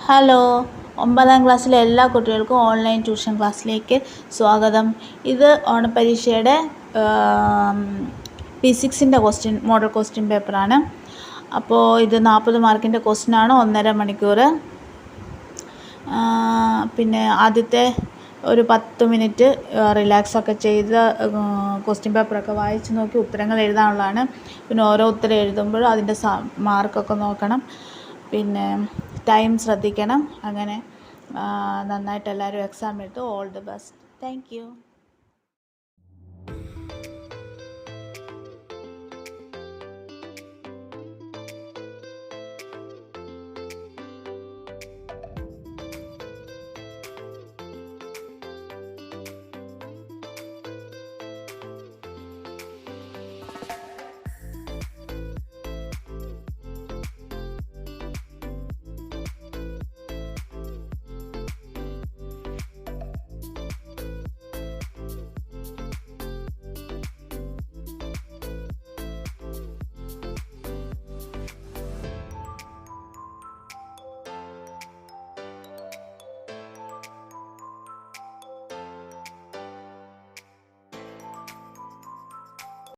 Hello, 9ാം ക്ലാസ്സിലെ എല്ലാ കുട്ടികൾക്കും ഓൺലൈൻ ട്യൂഷൻ ക്ലാസ്സിലേക്ക് സ്വാഗതം. ഇത് ഓണപ്പരീക്ഷയുടെ ഫിസിക്സിൻ്റെ മോഡൽ ക്വസ്റ്റ്യൻ പേപ്പറാണ്. അപ്പോൾ ഇത് 40 മാർക്കിൻ്റെ ക്വസ്റ്റ്യനാണ്, 1.5 മണിക്കൂർ. പിന്നെ ആദ്യത്തെ ഒരു 10 മിനിറ്റ് റിലാക്സൊക്കെ ചെയ്ത് ക്വസ്റ്റ്യൻ പേപ്പറൊക്കെ വായിച്ച് നോക്കി ഉത്തരങ്ങൾ എഴുതാനുള്ളതാണ്. പിന്നെ ഓരോ ഉത്തരം എഴുതുമ്പോഴും അതിൻ്റെ മാർക്കൊക്കെ നോക്കണം. പിന്നെ ടൈം ശ്രദ്ധിക്കണം. അങ്ങനെ നന്നായിട്ട് എല്ലാവരും എക്സാം എഴുതും. All the best. Thank you.